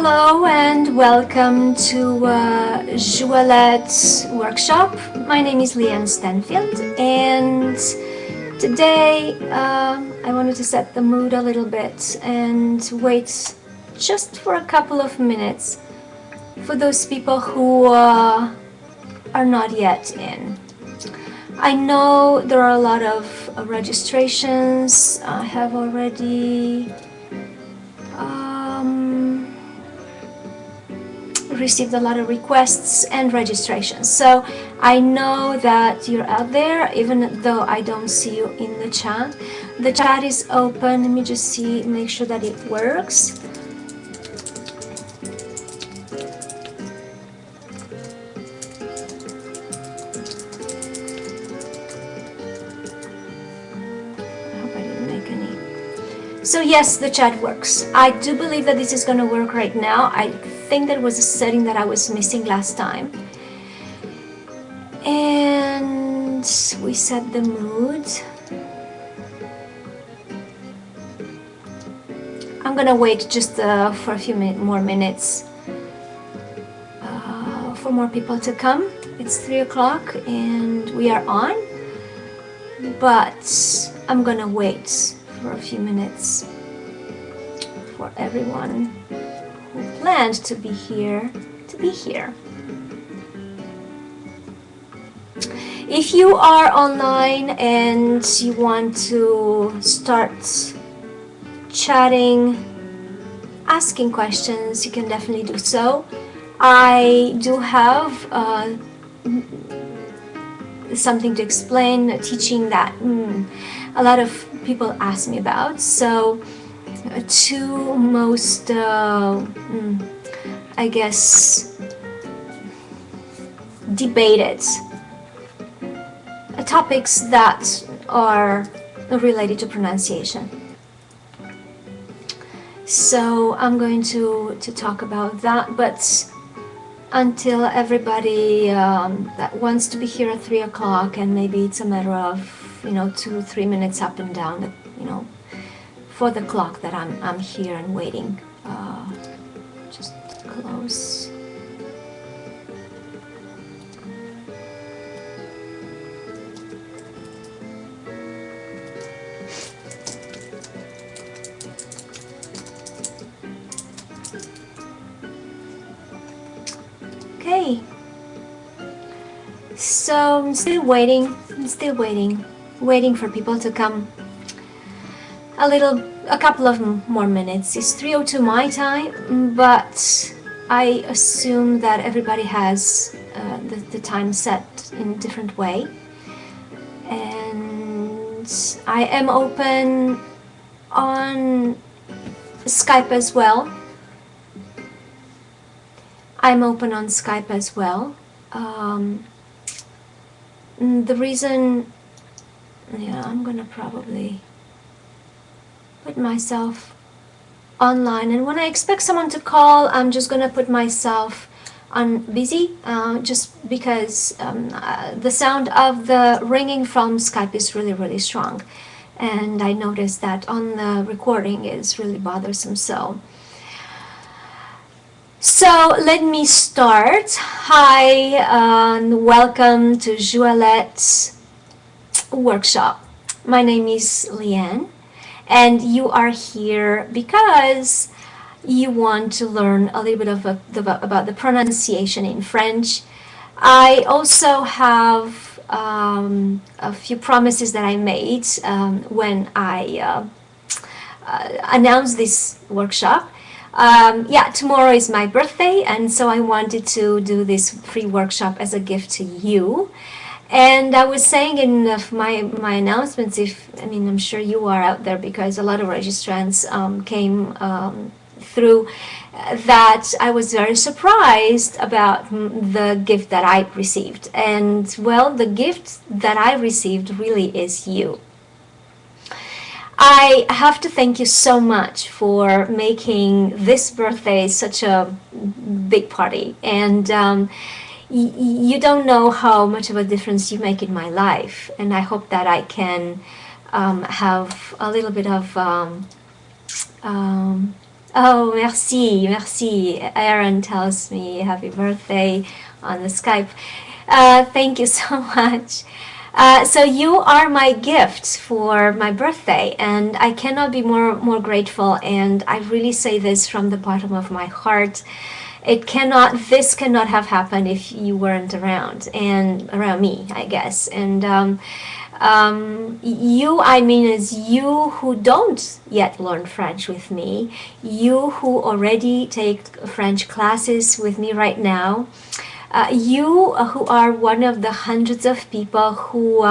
Hello and welcome to Joëlette's workshop. My name is Llyane Stanfield, and today I wanted to set the mood a little bit and wait just for a couple of minutes for those people who are not yet in. I know there are a lot of registrations. I have already received a lot of requests and registrations, so I know that you're out there, even though I don't see you in the chat. The chat is open. Let me just make sure that it works. I hope I didn't make any. So yes, the chat works. I do believe that this is going to work right now. I think that was a setting that I was missing last time. And we set the mood. I'm gonna wait just for a few more minutes for more people to come. It's 3 o'clock and we are on, but I'm gonna wait for a few minutes for everyone who planned to be here to be here. If you are online and you want to start chatting, asking questions, you can definitely do so. I do have something to explain, a teaching that a lot of people ask me about. So two most I guess debated topics that are related to pronunciation. So I'm going to talk about that, but until everybody that wants to be here at 3 o'clock, and maybe it's a matter of 2-3 minutes up and down, for the clock that I'm here and waiting. Just close. Okay. So I'm still waiting. Waiting for people to come. A couple of more minutes. It's 3:02 my time, but I assume that everybody has the time set in a different way. And I am open on Skype as well. I'm open on Skype as well. The reason, I'm gonna probably put myself online, and when I expect someone to call, I'm just gonna put myself on busy, just because the sound of the ringing from Skype is really strong, and I noticed that on the recording is really bothersome. So let me start. Hi, and welcome to Joëlette's workshop. My name is Llyane, and you are here because you want to learn a little bit about the pronunciation in French. I also have a few promises that I made when I announced this workshop. Tomorrow is my birthday, and so I wanted to do this free workshop as a gift to you. And I was saying in my announcements, I'm sure you are out there because a lot of registrants came through, that I was very surprised about the gift that I received. And well, the gift that I received really is you. I have to thank you so much for making this birthday such a big party, and you don't know how much of a difference you make in my life, and I hope that I can have a little bit of Oh, merci, merci. Aaron tells me happy birthday on the Skype. Thank you so much. So you are my gift for my birthday, and I cannot be more grateful. And I really say this from the bottom of my heart. This cannot have happened if you weren't around and around me, I guess. And you, I mean, is you who don't yet learn French with me, you who already take French classes with me right now, you who are one of the hundreds of people who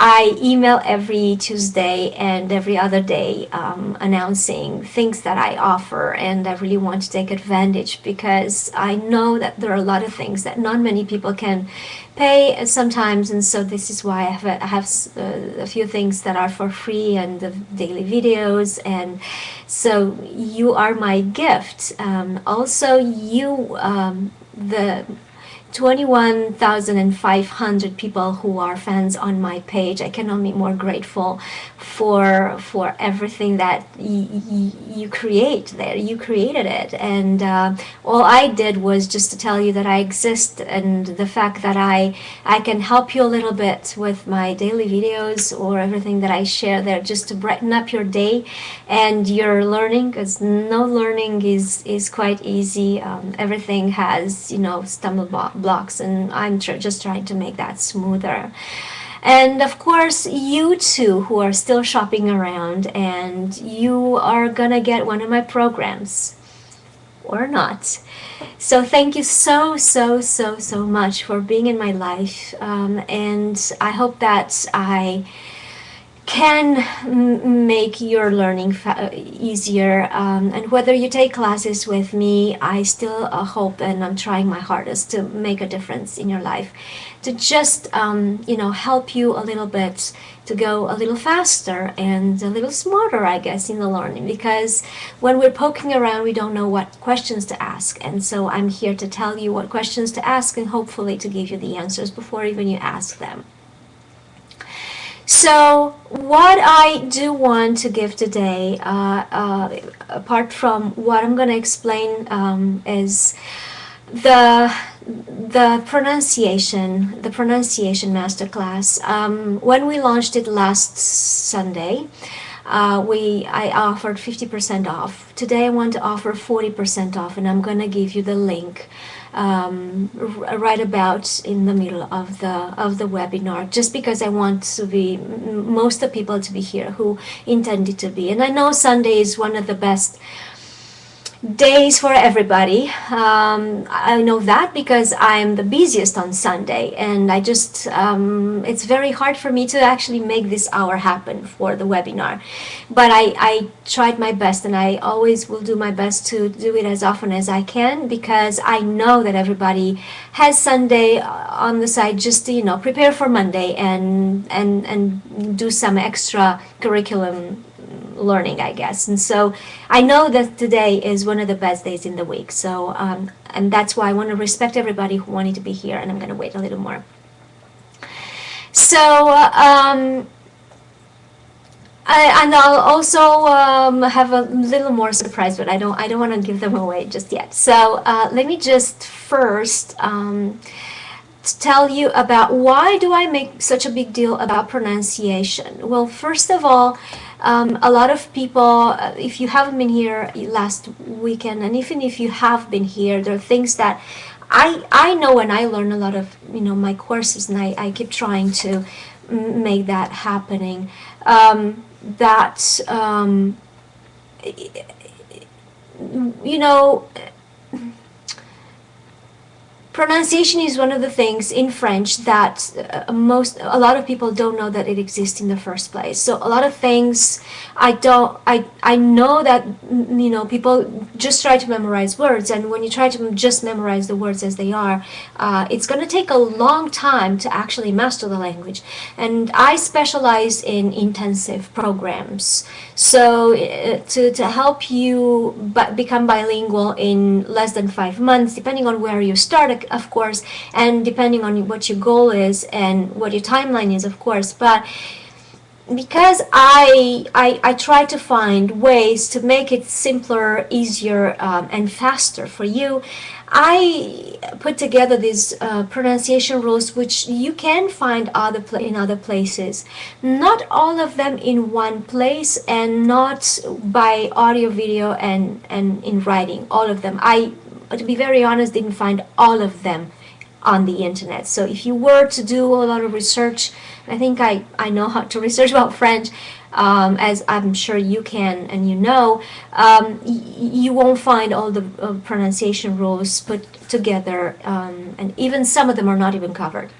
I email every Tuesday and every other day announcing things that I offer, and I really want to take advantage because I know that there are a lot of things that not many people can pay sometimes, and so this is why I have a few things that are for free and the daily videos, and so you are my gift. Also, you the 21,500 people who are fans on my page. I cannot be more grateful for everything that you create there. You created it, and all I did was just to tell you that I exist, and the fact that I can help you a little bit with my daily videos or everything that I share there, just to brighten up your day and your learning, because no learning is quite easy. Everything has stumble blocks, and I'm just trying to make that smoother. And of course, you too, who are still shopping around, and you are gonna get one of my programs or not. So thank you so much for being in my life, and I hope that I can make your learning easier, and whether you take classes with me, I still hope, and I'm trying my hardest to make a difference in your life, to just help you a little bit, to go a little faster and a little smarter, I guess, in the learning, because when we're poking around we don't know what questions to ask, and so I'm here to tell you what questions to ask and hopefully to give you the answers before even you ask them. So what I do want to give today, apart from what I'm going to explain, is the pronunciation masterclass. When we launched it last Sunday, I offered 50% off. Today I want to offer 40% off, and I'm going to give you the link right about in the middle of the webinar, just because I want to be most of the people to be here who intended to be. And I know Sunday is one of the best days for everybody. I know that because I'm the busiest on Sunday, and I just it's very hard for me to actually make this hour happen for the webinar, but I tried my best, and I always will do my best to do it as often as I can, because I know that everybody has Sunday on the side just to prepare for Monday and do some extra curriculum learning, I guess. And so I know that today is one of the best days in the week. So and that's why I want to respect everybody who wanted to be here, and I'm going to wait a little more. So and I'll also have a little more surprise, but I don't want to give them away just yet. So let me just first tell you about why do I make such a big deal about pronunciation. Well, first of all, a lot of people, if you haven't been here last weekend, and even if you have been here, there are things that I know when I learn a lot of my courses, and I keep trying to make that happening. That pronunciation is one of the things in French that a lot of people don't know that it exists in the first place. So a lot of things I know that people just try to memorize words, and when you try to just memorize the words as they are, it's going to take a long time to actually master the language. And I specialize in intensive programs, so to help you become bilingual in less than 5 months, depending on where you start, of course, and depending on what your goal is and what your timeline is, of course. But because I try to find ways to make it simpler, easier, and faster for you, I put together these pronunciation rules, which you can find in other places. Not all of them in one place, and not by audio, video, and in writing. All of them. I, to be very honest, didn't find all of them on the internet. So if you were to do a lot of research, I think I know how to research about French, as I'm sure you can and you know, you won't find all the pronunciation rules put together, and even some of them are not even covered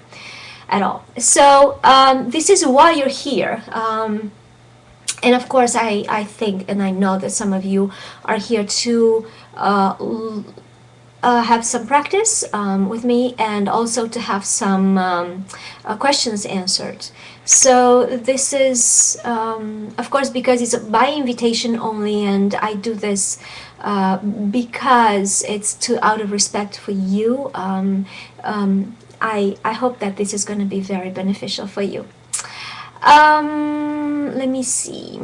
at all. So this is why you're here. And of course, I think and I know that some of you are here to have some practice with me, and also to have some questions answered. So this is, of course, because it's by invitation only, and I do this because it's out of respect for you. I hope that this is going to be very beneficial for you. Let me see.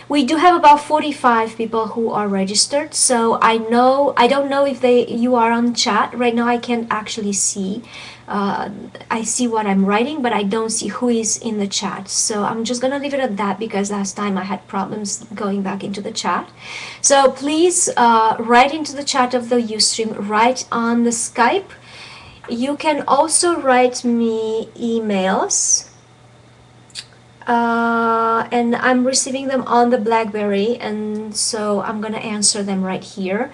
We do have about 45 people who are registered, so I don't know if you are on chat right now. I can't actually see. I see what I'm writing, but I don't see who is in the chat. So I'm just gonna leave it at that, because last time I had problems going back into the chat. So please write into the chat of the Ustream, write on the Skype. You can also write me emails. And I'm receiving them on the BlackBerry, and so I'm gonna answer them right here.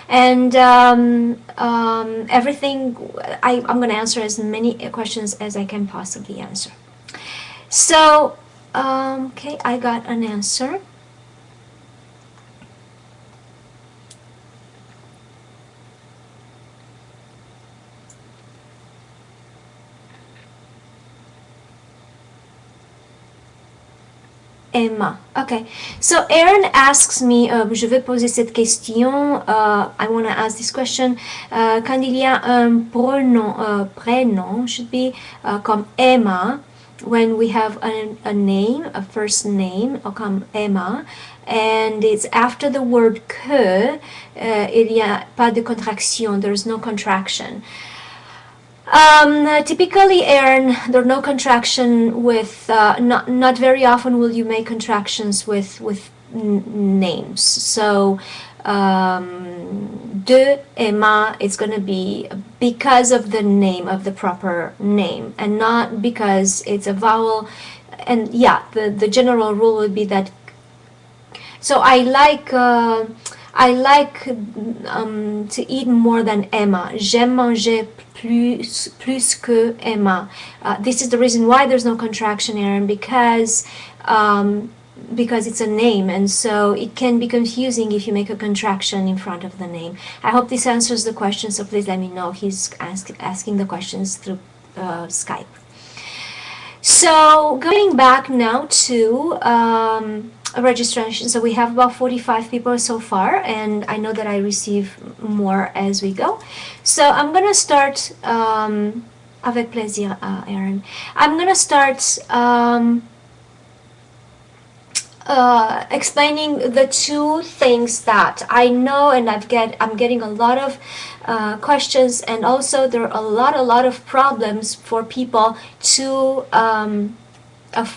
And everything, I'm gonna answer as many questions as I can possibly answer. So, okay, I got an answer. Emma. Okay. So Aaron asks me, je vais poser cette question. I want to ask this question. Quand il y a un prénom should be comme Emma, when we have a name, a first name, comme Emma, and it's after the word que, il n'y a pas de contraction, there's no contraction. Typically, Aaron, there's no contraction with, not very often will you make contractions with names. So, de Emma, it's going to be because of the name, of the proper name, and not because it's a vowel. And yeah, the general rule would be that. So I like to eat more than Emma. J'aime manger plus que Emma. This is the reason why there's no contraction, Aaron, because it's a name, and so it can be confusing if you make a contraction in front of the name. I hope this answers the question, so please let me know. He's asking the questions through Skype. So going back now to registration. So we have about 45 people so far, and I know that I receive more as we go. So I'm gonna start avec plaisir, Aaron. I'm gonna start explaining the two things that I know, and I'm getting a lot of questions, and also there are a lot of problems for people to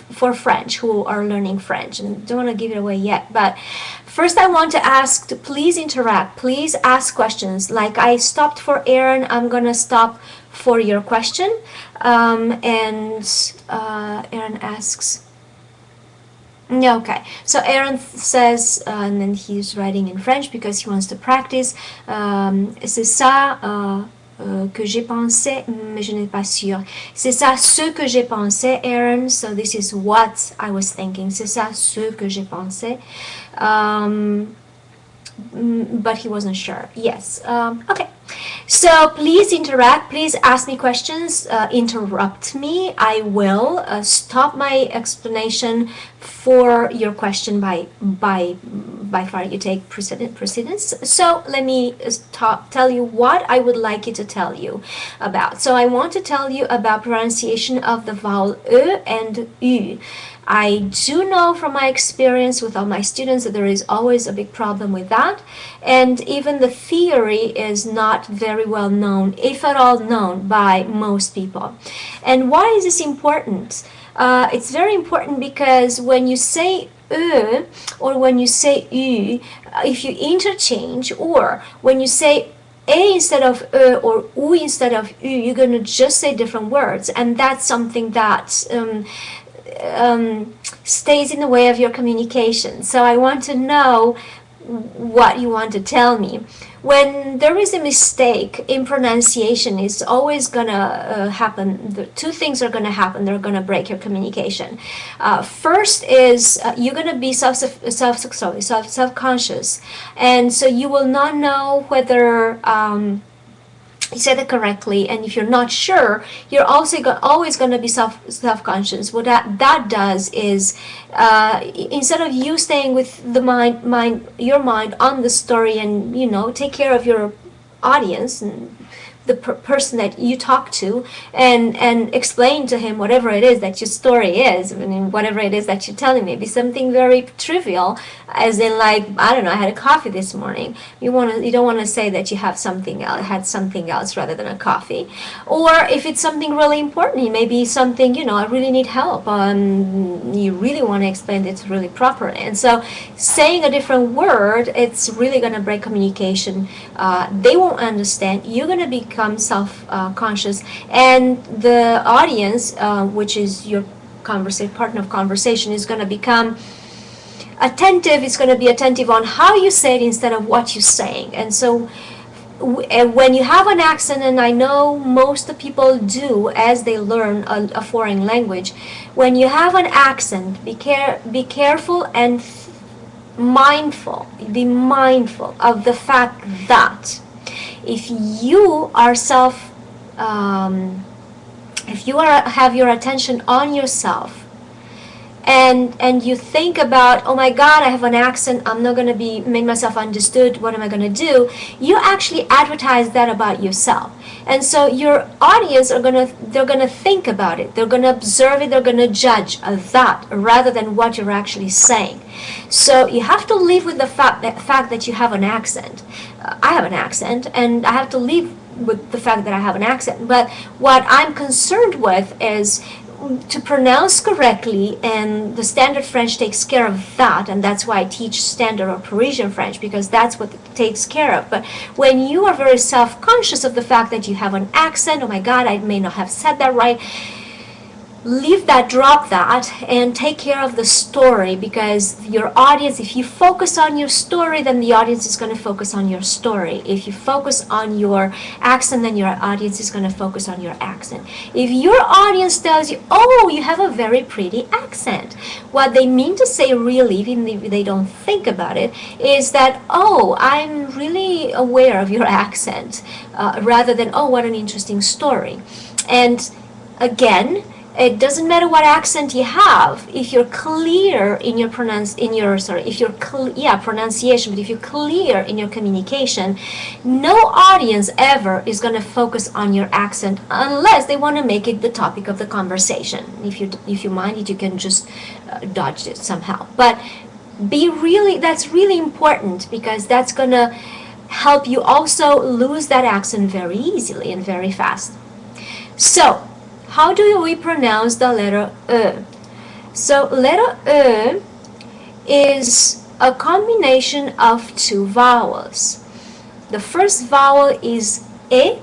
for French, who are learning French, and don't want to give it away yet, but first I want to ask to please interact, please ask questions. Like I stopped for Aaron, I'm gonna stop for your question. And Aaron asks, okay, so Aaron says, and then he's writing in French because he wants to practice. C'est ça que j'ai pensé, mais je n'ai pas sûr. C'est ça ce que j'ai pensé, Aaron. So this is what I was thinking. C'est ça ce que j'ai pensé. But he wasn't sure. Yes. Okay. So please interact, please ask me questions, interrupt me. I will stop my explanation for your question by far you take precedence. So let me tell you what I would like you to tell you about. So I want to tell you about pronunciation of the vowel E and U. I do know from my experience with all my students that there is always a big problem with that, and even the theory is not very well known, if at all known, by most people. And why is this important? It's very important because when you say or when you say U, if you interchange, or when you say a instead of or u instead of u, you're going to just say different words, and that's something that stays in the way of your communication. So I want to know what you want to tell me. When there is a mistake in pronunciation, it's always gonna happen. The two things are gonna happen. They're gonna break your communication. First is you're gonna be self-conscious, and so you will not know whether you said it correctly, and if you're not sure, you're also always going to be self-conscious. What that does is instead of you staying with the your mind on the story, and take care of your audience and the person that you talk to, and explain to him whatever it is that your story is, I mean, whatever it is that you're telling. Maybe something very trivial, as in, like, I don't know, I had a coffee this morning. You don't want to say that you have something else, had something else rather than a coffee. Or if it's something really important, maybe something, I really need help. You really want to explain it really properly. And so saying a different word, it's really going to break communication. They won't understand. You're going to become self-conscious, and the audience, which is your partner of conversation, is going to become attentive. It's going to be attentive on how you say it instead of what you're saying. And so when you have an accent, and I know most people do as they learn a foreign language, when you have an accent, be careful and mindful. Be mindful of the fact that if you are have your attention on yourself, and you think about, oh my God, I have an accent, I'm not going to make myself understood, what am I going to do? You actually advertise that about yourself. And so your audience they're going to think about it, they're going to observe it, they're going to judge that rather than what you're actually saying. So you have to live with the fact that you have an accent. I have an accent, and I have to live with the fact that I have an accent. But what I'm concerned with is to pronounce correctly, and the standard French takes care of that, and that's why I teach standard or Parisian French, because that's what it takes care of. But when you are very self-conscious of the fact that you have an accent, oh my God, I may not have said that right, leave that, drop that, and take care of the story, because your audience, if you focus on your story, then the audience is going to focus on your story. If you focus on your accent, then your audience is going to focus on your accent. If your audience tells you, oh, you have a very pretty accent, what they mean to say, really, even if they don't think about it, is that, oh, I'm really aware of your accent, rather than, oh, what an interesting story. And again, it doesn't matter what accent you have. If you're clear in your pronunciation, but if you're clear in your communication, no audience ever is going to focus on your accent unless they want to make it the topic of the conversation. If you mind it, you can just dodge it somehow. But that's really important, because that's going to help you also lose that accent very easily and very fast. So, how do we pronounce the letter E? So letter E is a combination of two vowels. The first vowel is E,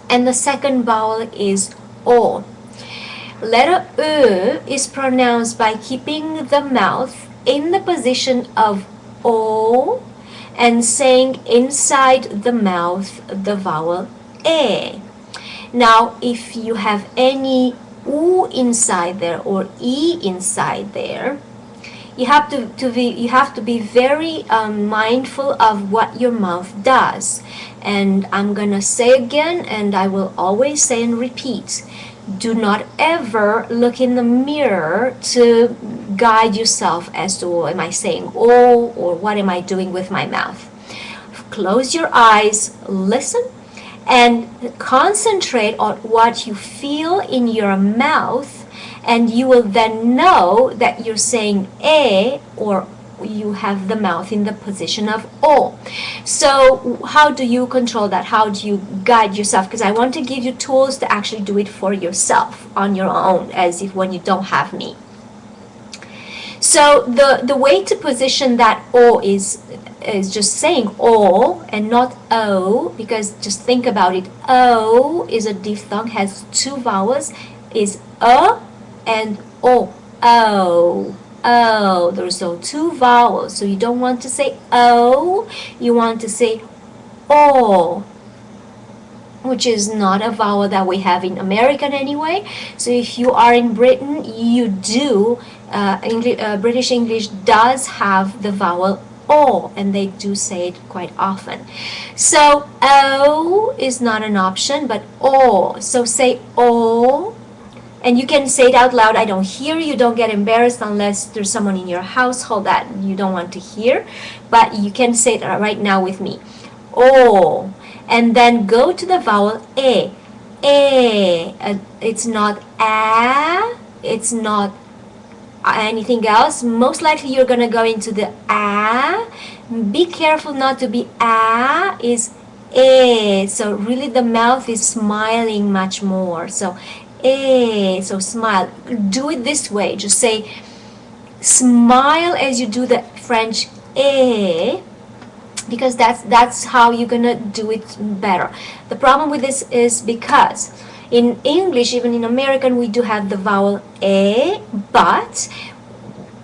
and the second vowel is O. Letter E is pronounced by keeping the mouth in the position of O and saying inside the mouth the vowel E. Now, if you have any U inside there or E inside there, you have to be very mindful of what your mouth does. And I'm gonna say again, and I will always say and repeat, do not ever look in the mirror to guide yourself as to, oh, am I saying oh, or what am I doing with my mouth? Close your eyes, listen, and concentrate on what you feel in your mouth, and you will then know that you're saying a, or you have the mouth in the position of o. So how do you control that? How do you guide yourself? Because I want to give you tools to actually do it for yourself on your own, as if when you don't have me. So the way to position that o is just saying o and not o, because just think about it. O is a diphthong, has two vowels, is a and o. O. O. There's so two vowels. So you don't want to say o, you want to say o, which is not a vowel that we have in American anyway. So if you are in Britain, you do, British English does have the vowel o, and they do say it quite often. So o is not an option, but o. So say o, and you can say it out loud. I don't hear you. Don't get embarrassed unless there's someone in your household that you don't want to hear, but you can say it right now with me. O. And then go to the vowel e. E. It's not a, it's not anything else. Most likely you're gonna go into the a. Be careful not to be a, is e. So really the mouth is smiling much more. So e, so smile. Do it this way. Just say smile as you do the French e, because that's how you're gonna do it better. The problem with this is because in English, even in American, we do have the vowel e, but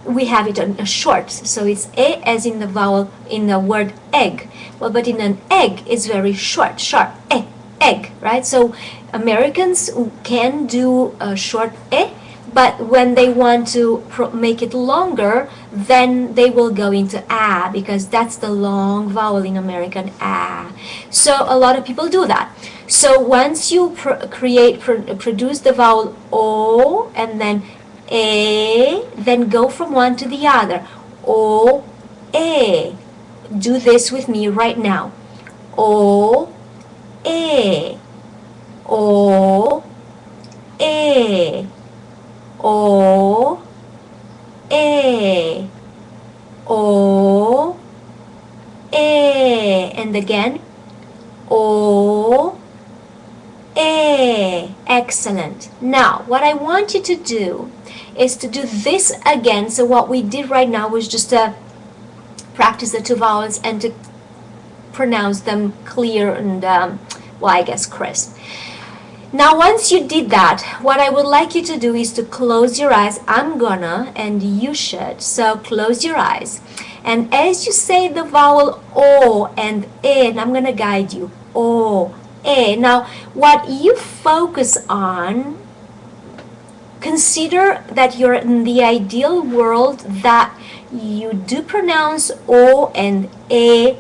we have it on a short, so it's e as in the vowel in the word egg. Well, but in an egg, it's very short, sharp, e, egg, right? So Americans can do a short e, but when they want to make it longer, then they will go into a, because that's the long vowel in American, a. So a lot of people do that. So once you produce the vowel o and then e, then go from one to the other. O, e. Do this with me right now. O, e. O, e. O, e. O, e. And again. O, e. Excellent. Now, what I want you to do is to do this again. So what we did right now was just to practice the two vowels and to pronounce them clear and, well, I guess crisp. Now, once you did that, what I would like you to do is to close your eyes. I'm gonna, and you should. So close your eyes. And as you say the vowel O and E, and I'm gonna guide you. O, E. Now, what you focus on, consider that you're in the ideal world that you do pronounce O and E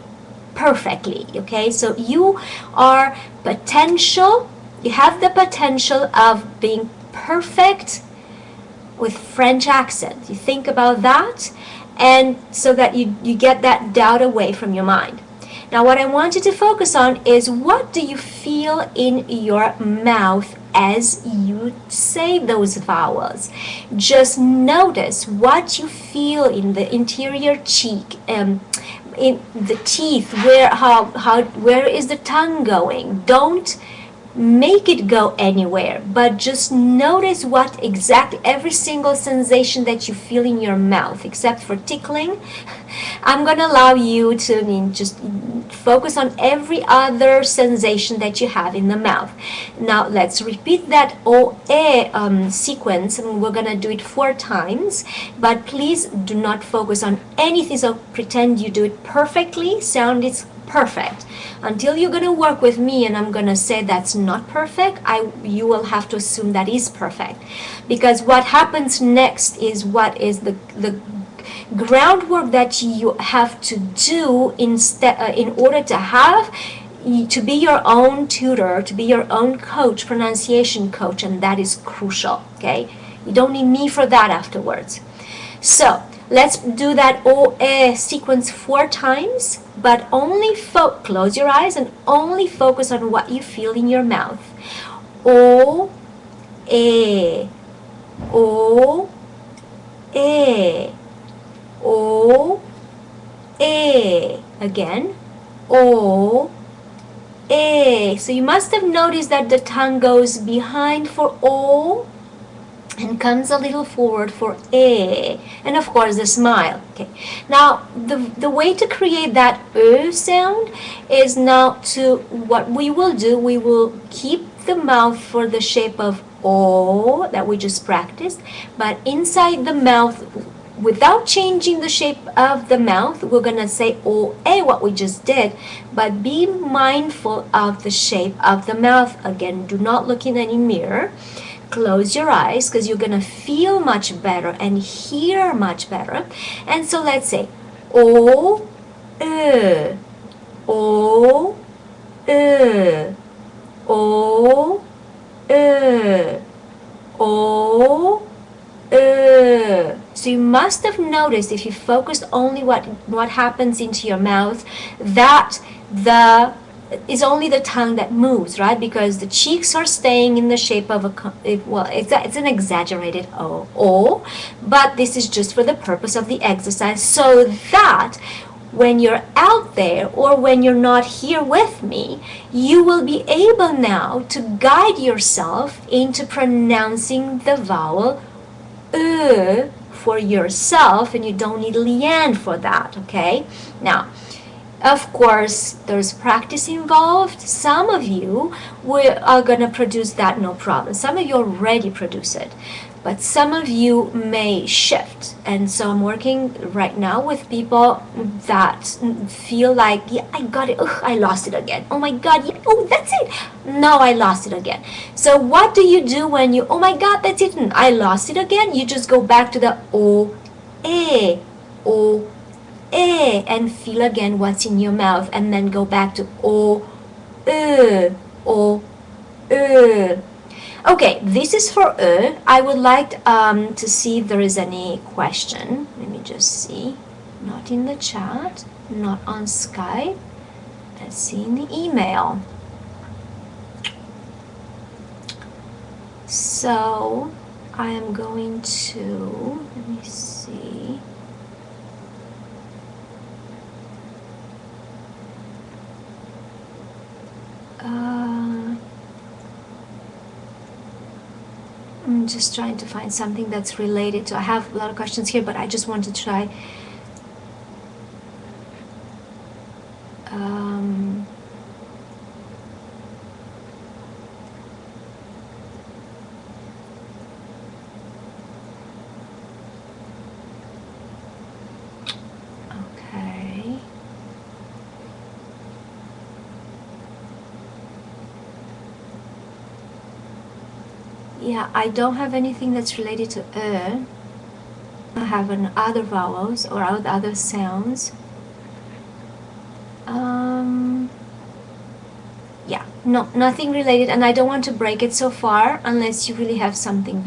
perfectly, okay? So you are potential. You have the potential of being perfect with French accent. You think about that, and so that you get that doubt away from your mind. Now what I want you to focus on is, what do you feel in your mouth as you say those vowels? Just notice what you feel in the interior cheek, in the teeth, where is the tongue going? Don't make it go anywhere, but just notice what exactly, every single sensation that you feel in your mouth, except for tickling. I'm gonna allow you to just focus on every other sensation that you have in the mouth. Now let's repeat that O-E sequence, and we're gonna do it 4 times, but please do not focus on anything. So pretend you do it perfectly, sound is perfect. Until you're gonna work with me and I'm gonna say that's not perfect, you will have to assume that is perfect, because what happens next is what is the groundwork that you have to do in order to have to be your own tutor, to be your own coach, pronunciation coach, and that is crucial. Okay, you don't need me for that afterwards. So let's do that OE sequence 4 times, but only close your eyes and only focus on what you feel in your mouth. O, E, O, E, O, E. Again, O, E. So you must have noticed that the tongue goes behind for O and comes a little forward for E, and of course the smile. Okay. Now the way to create that E sound is now to, what we will do, we will keep the mouth for the shape of O that we just practiced, but inside the mouth, without changing the shape of the mouth, we're gonna say O, A, what we just did, but be mindful of the shape of the mouth. Again, do not look in any mirror. Close your eyes, because you're gonna feel much better and hear much better. And so let's say O, O, O, O, so you must have noticed, if you focused only what happens into your mouth, that is only the tongue that moves, right? Because the cheeks are staying in the shape of it's an exaggerated O, but this is just for the purpose of the exercise, so that when you're out there or when you're not here with me, you will be able now to guide yourself into pronouncing the vowel for yourself, and you don't need Llyane for that, okay? Now, of course, there's practice involved. Some of you are going to produce that no problem. Some of you already produce it, but some of you may shift. And so I'm working right now with people that feel like, yeah, I got it. Ugh, I lost it again. Oh my God. Yeah, oh, that's it. No, I lost it again. So what do you do when you, oh my God, that's it. I lost it again. You just go back to the O, E, O, E, and feel again what's in your mouth, and then go back to O, E, O, E. Okay, this is for E. I would like to see if there is any question. Let me just see. Not in the chat, not on Skype. Let's see in the email. So I am going to, let me see. I'm just trying to find something that's related to, I have a lot of questions here, but I just want to try okay. Yeah, I don't have anything that's related to I have other vowels or other sounds. Yeah, no, nothing related, and I don't want to break it so far unless you really have something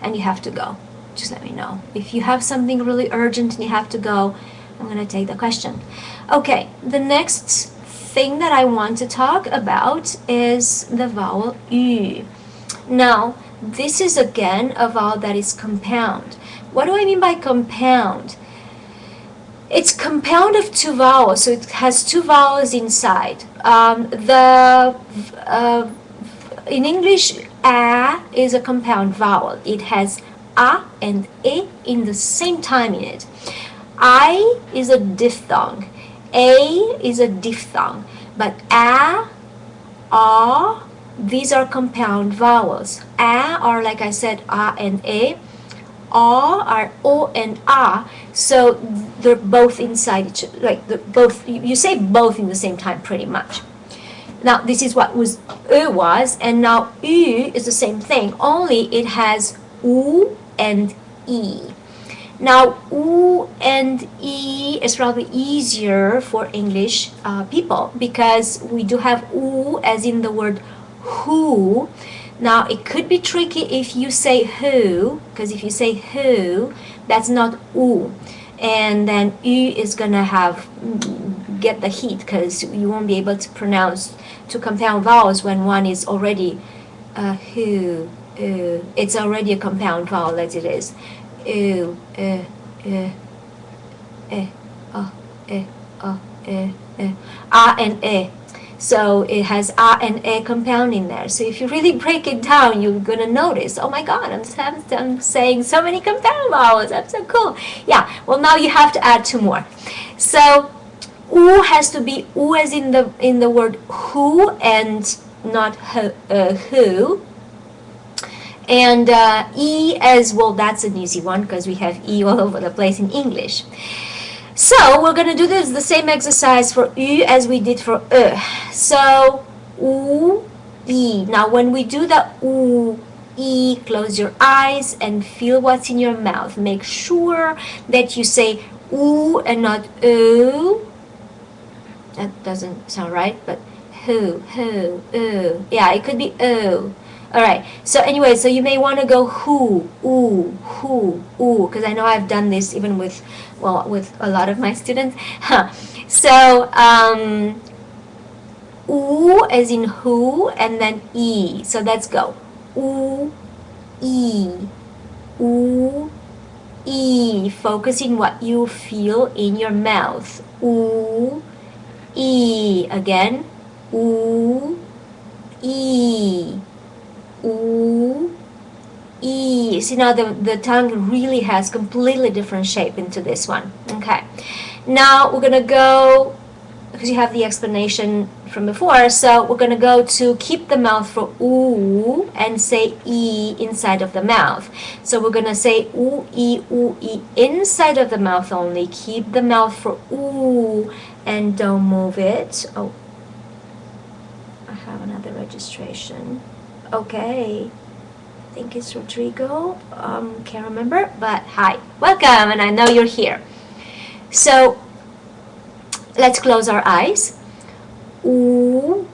and you have to go. Just let me know. If you have something really urgent and you have to go, I'm going to take the question. Okay, the next thing that I want to talk about is the vowel U. Now, this is again a vowel that is compound. What do I mean by compound? It's compound of 2 vowels, so it has 2 vowels inside. In English, A is a compound vowel. It has A and E in the same time in it. I is a diphthong. A is a diphthong. But A, these are compound vowels. A are, like I said, A and E. Are O and A, so they're both inside each other. Like both, you say both in the same time, pretty much. Now this is what was was, and now U is the same thing. Only it has U and E. Now, U and E is probably easier for English people because we do have U as in the word who. Now, it could be tricky if you say who, because if you say who, that's not U. And then U is gonna get the heat because you won't be able to pronounce two compound vowels when one is already who. It's already a compound vowel as it is. U, and e. So it has a and e compound in there. So if you really break it down, you're gonna notice, oh my god, I'm saying so many compound vowels. That's so cool. Yeah. Well, now you have to add two more. So u has to be u as in the word who and not who. And E as well, that's an easy one because we have E all over the place in English. So we're going to do the same exercise for U as we did for E. So U, E. Now when we do the U, E, close your eyes and feel what's in your mouth. Make sure that you say U and not U. That doesn't sound right, but who, U. Yeah, it could be U. Alright, so anyway, so you may want to go who, because I know I've done this even with a lot of my students. So, U as in who, and then E. So let's go. U, E, U, E. Focusing what you feel in your mouth. U, E. Again. U, E. U, E. See, now the tongue really has completely different shape into this one. Okay. Now we're going to go, because you have the explanation from before, so we're going to go to keep the mouth for U and say E inside of the mouth. So we're going to say U, E, inside of the mouth only. Keep the mouth for U and don't move it. Oh, I have another registration. Okay, I think it's Rodrigo. Can't remember, but hi, welcome, and I know you're here. So let's close our eyes. Ooh.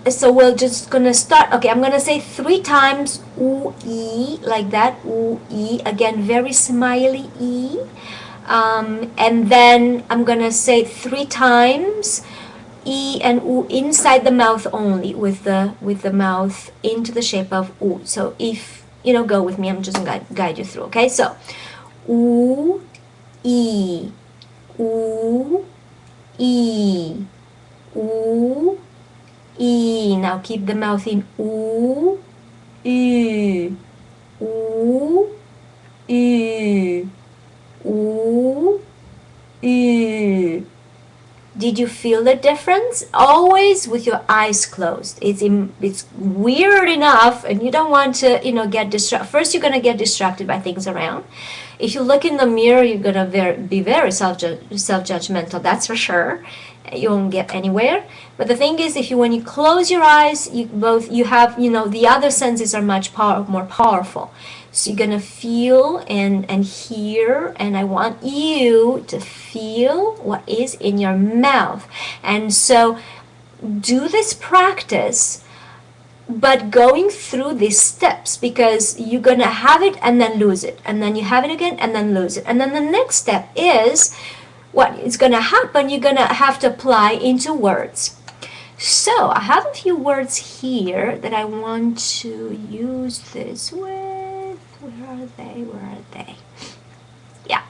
So we're just gonna start. Okay, I'm gonna say 3 times ooh, E, like that. Ooh, E. Again, very smiley E. And then I'm gonna say 3 times E and U inside the mouth only, with the mouth into the shape of U. So if you know, go with me. I'm just gonna guide you through. Okay, so U, E, U, E, U, E. Now keep the mouth in U, U, U, U, U, U. Did you feel the difference? Always with your eyes closed. It's weird enough, and you don't want to, get distracted. First, you're gonna get distracted by things around. If you look in the mirror, you're gonna be very self-judgmental. That's for sure. You won't get anywhere. But the thing is, when you close your eyes, you have, the other senses are much more powerful. So you're gonna feel and hear, and I want you to feel what is in your mouth. And so do this practice, but going through these steps, because you're gonna have it and then lose it, and then you have it again and then lose it. And then the next step is what is gonna happen, you're gonna have to apply into words. So I have a few words here that I want to use this with. Where are they? Yeah.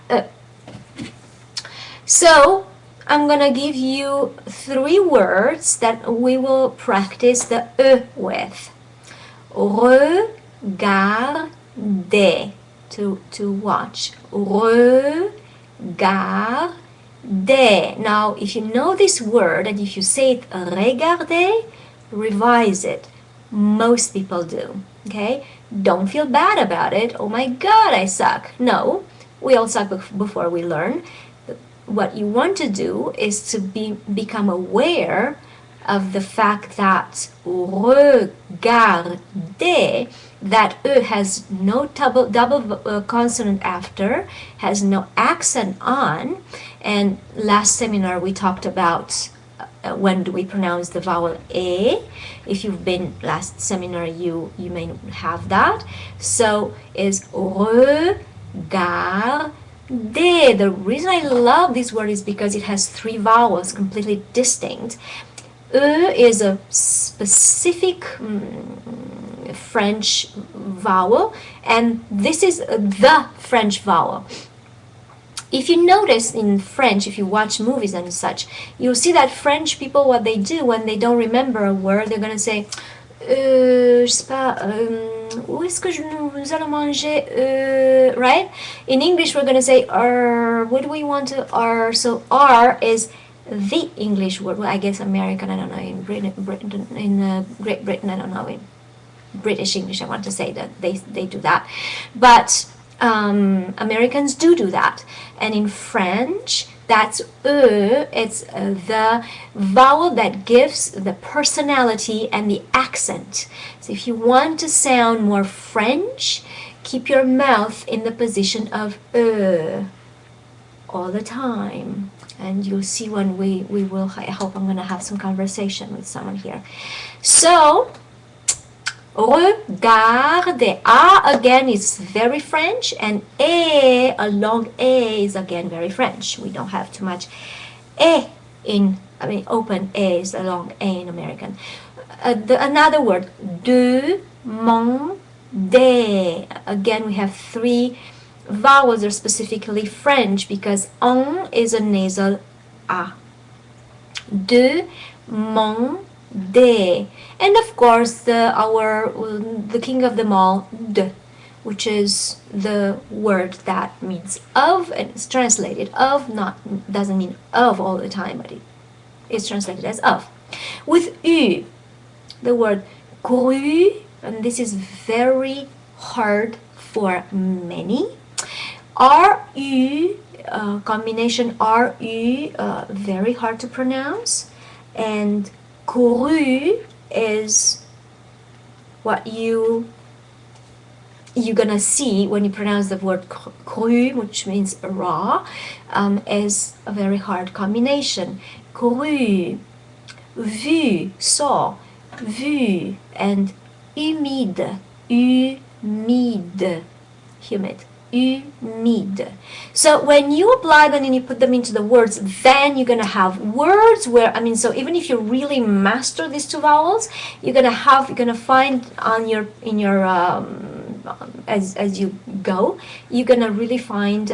So I'm gonna give you 3 words that we will practice the E with. Regarder, to watch. Regarder. Now, if you know this word, and if you say it regarder, revise it. Most people do. Okay? Don't feel bad about it. Oh my god, I suck. No, we all suck before we learn. What you want to do is to become aware of the fact that regarder, that E has no double consonant after, has no accent on. And last seminar we talked about when do we pronounce the vowel E. If you've been last seminar, you may have that. So is regarder. The reason I love this word is because it has three vowels, completely distinct. E is a specific French vowel, and this is the French vowel. If you notice in French, if you watch movies and such, you'll see that French people, what they do when they don't remember a word, they're going to say, je sais pas, où est-ce que nous allons manger, right? In English, we're going to say, what do we want to, so R is the English word. Well, I guess American, I don't know, in Great Britain, I don't know, in British English, I want to say that they do that. But Americans do that. And in French, that's it's the vowel that gives the personality and the accent. So if you want to sound more French, keep your mouth in the position of all the time. And you'll see when we will, I hope I'm going to have some conversation with someone here. So, regarder, A again is very French, and E, a long E is again very French. We don't have too much E open E is a long E in American. Another word, demander. Again, we have three vowels that are specifically French because on is a nasal A. Demander. And of course the king of them all, de, which is the word that means of, and it's translated of, doesn't mean of all the time, but it is translated as of. With U, the word couru, and this is very hard for many. RU, combination RU, very hard to pronounce, and couru is what you're gonna see when you pronounce the word cru, which means raw, is a very hard combination. Couru, vu, saw, vu, and humide, humide, humid. Humide. So when you apply them and you put them into the words, then you're gonna have words where, so even if you really master these two vowels, you're gonna find in your as you go, you're gonna really find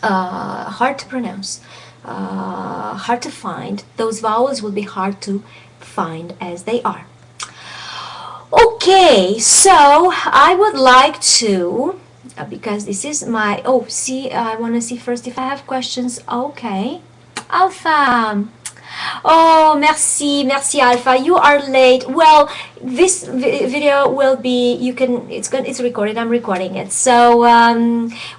hard to pronounce, hard to find. Those vowels will be hard to find as they are. Okay, so I would like to, because this is my, I want to see first if I have questions. Okay, Alpha. Oh, merci Alpha, you are late. Well, this video will be, it's recorded, I'm recording it. So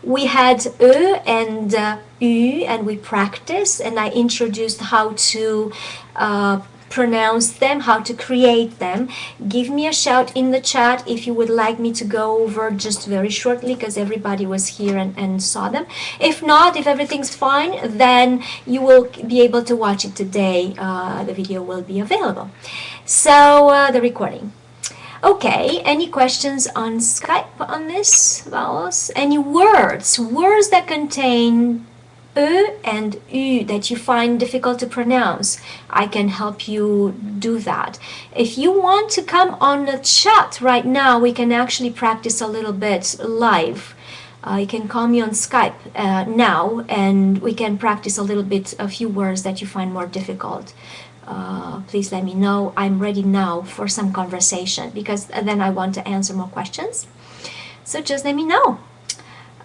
we had E and U, and we practiced, and I introduced how to pronounce them, how to create them. Give me a shout in the chat if you would like me to go over just very shortly, because everybody was here and saw them. If not, if everything's fine, then you will be able to watch it today. The video will be available. So the recording. Okay, any questions on Skype on this vowels? Any words that contain E and U that you find difficult to pronounce? I can help you do that. If you want to come on the chat right now, we can actually practice a little bit live. You can call me on Skype now, and we can practice a little bit, a few words that you find more difficult. Please let me know. I'm ready now for some conversation, because then I want to answer more questions. So just let me know.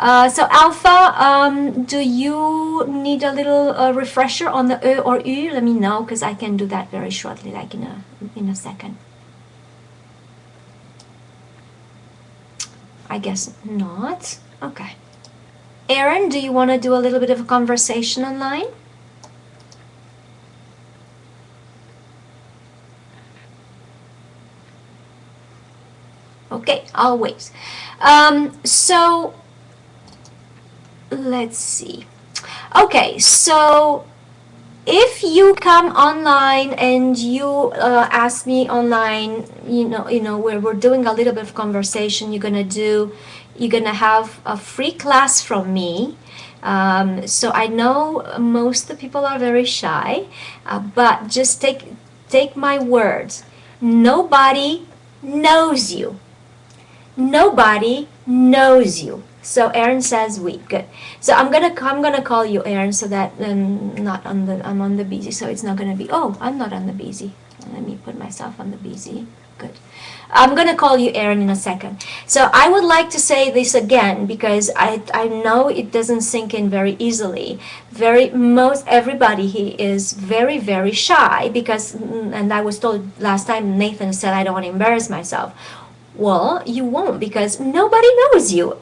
So Alpha, do you need a little refresher on the E or U? Let me know, because I can do that very shortly, like in a second. I guess not. Okay. Aaron, do you want to do a little bit of a conversation online? Okay, always. So let's see. Okay, so if you come online and you ask me online, where we're doing a little bit of conversation, you're gonna have a free class from me. So I know most of the people are very shy, but just take my words. Nobody knows you. Nobody knows you. So Aaron says we. Good. So I'm gonna call you Aaron, so that I'm on the busy, so it's not gonna be. Oh, I'm not on the busy. Let me put myself on the busy. Good. I'm gonna call you Aaron in a second. So I would like to say this again because I know it doesn't sink in very easily. Most everybody he is very very shy because, and I was told last time, Nathan said I don't want to embarrass myself. Well, you won't because nobody knows you.